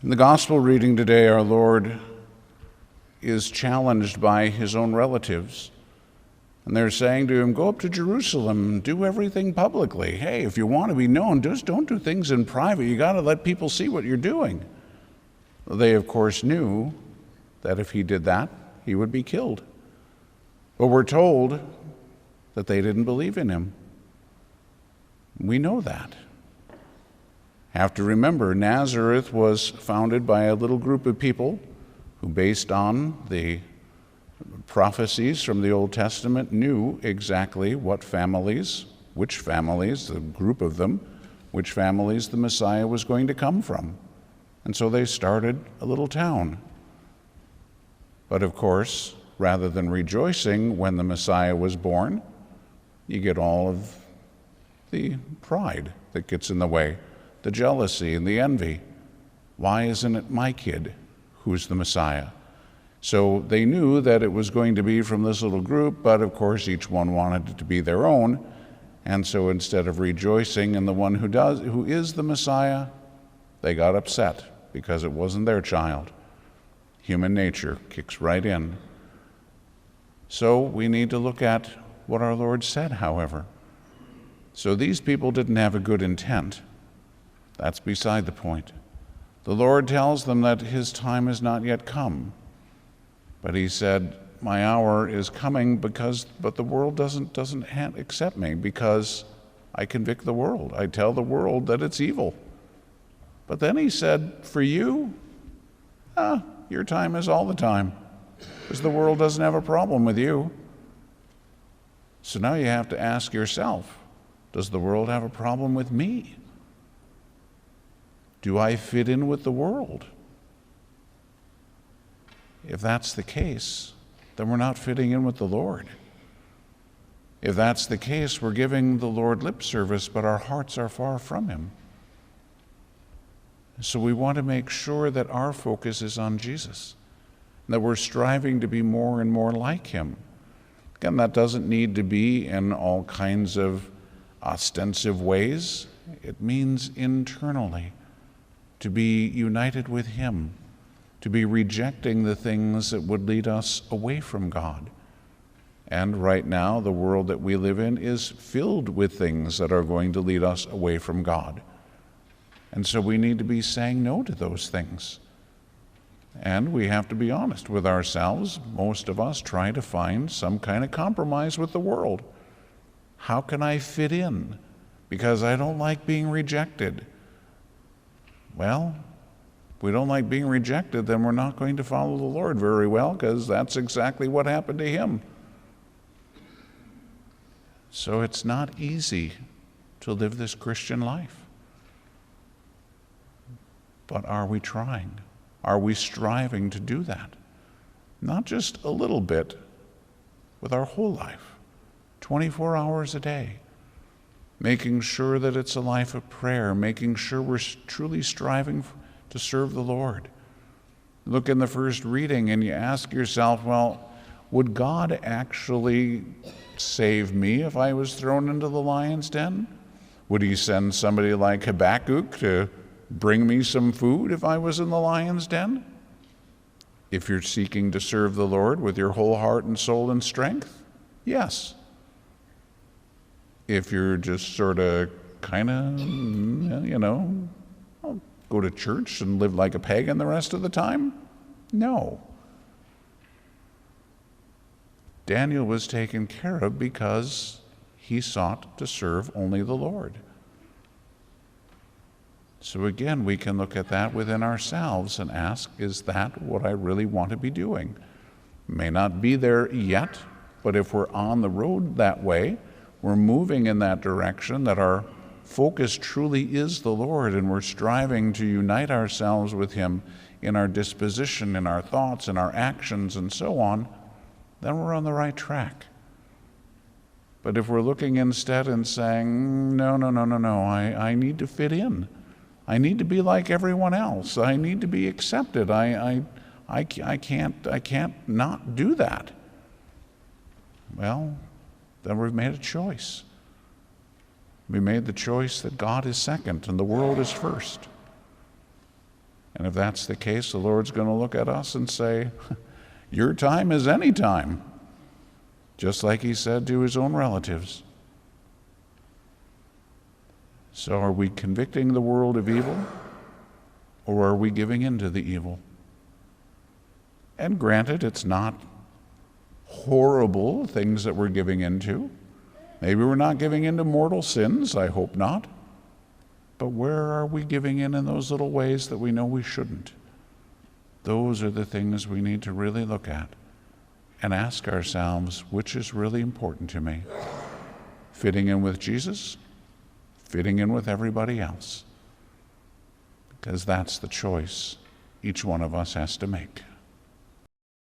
In the gospel reading today, our Lord is challenged by his own relatives. And they're saying to him, go up to Jerusalem, do everything publicly. Hey, if you want to be known, just don't do things in private. You got to let people see what you're doing. They, of course, knew that if he did that, he would be killed. But we're told that they didn't believe in him. We know that. Have to remember, Nazareth was founded by a little group of people who, based on the prophecies from the Old Testament, knew exactly which families, the group of them, which families the Messiah was going to come from. And so they started a little town. But of course, rather than rejoicing when the Messiah was born, you get all of the pride that gets in the way, the jealousy and the envy. Why isn't it my kid who's the Messiah? So they knew that it was going to be from this little group, but of course each one wanted it to be their own. And so instead of rejoicing in the one who is the Messiah, they got upset because it wasn't their child. Human nature kicks right in. So we need to look at what our Lord said, however. So these people didn't have a good intent. That's beside the point. The Lord tells them that his time has not yet come. But he said, my hour is coming but the world doesn't accept me because I convict the world. I tell the world that it's evil. But then he said, for you, your time is all the time, because the world doesn't have a problem with you. So now you have to ask yourself, does the world have a problem with me? Do I fit in with the world? If that's the case, then we're not fitting in with the Lord. If that's the case, we're giving the Lord lip service, but our hearts are far from him. So we want to make sure that our focus is on Jesus, that we're striving to be more and more like him. Again, that doesn't need to be in all kinds of ostensive ways. It means internally to be united with him, to be rejecting the things that would lead us away from God. And right now, the world that we live in is filled with things that are going to lead us away from God. And so we need to be saying no to those things. And we have to be honest with ourselves. Most of us try to find some kind of compromise with the world. How can I fit in? Because I don't like being rejected. Well, if we don't like being rejected, then we're not going to follow the Lord very well, because that's exactly what happened to him. So it's not easy to live this Christian life. But are we trying? Are we striving to do that? Not just a little bit, with our whole life, 24 hours a day. Making sure that it's a life of prayer, making sure we're truly striving to serve the Lord. Look in the first reading and you ask yourself, well, would God actually save me if I was thrown into the lion's den? Would he send somebody like Habakkuk to bring me some food if I was in the lion's den? If you're seeking to serve the Lord with your whole heart and soul and strength, yes. If you're just sort of kind of, I'll go to church and live like a pagan the rest of the time, no. Daniel was taken care of because he sought to serve only the Lord. So again, we can look at that within ourselves and ask, is that what I really want to be doing? May not be there yet, but if we're on the road that way, we're moving in that direction, that our focus truly is the Lord, and we're striving to unite ourselves with him in our disposition, in our thoughts, in our actions, and so on, then we're on the right track. But if we're looking instead and saying, no, I need to fit in. I need to be like everyone else. I need to be accepted. I can't not do that. Well, then we've made a choice. We made the choice that God is second and the world is first. And And if that's the case, the Lord's going to look at us and say, your time is any time, just like he said to his own relatives. So are we convicting the world of evil, or are we giving in to the evil? And granted, it's not horrible things that we're giving into. Maybe we're not giving into mortal sins, I hope not. But where are we giving in those little ways that we know we shouldn't? Those are the things we need to really look at and ask ourselves, which is really important to me? Fitting in with Jesus? Fitting in with everybody else? Because that's the choice each one of us has to make.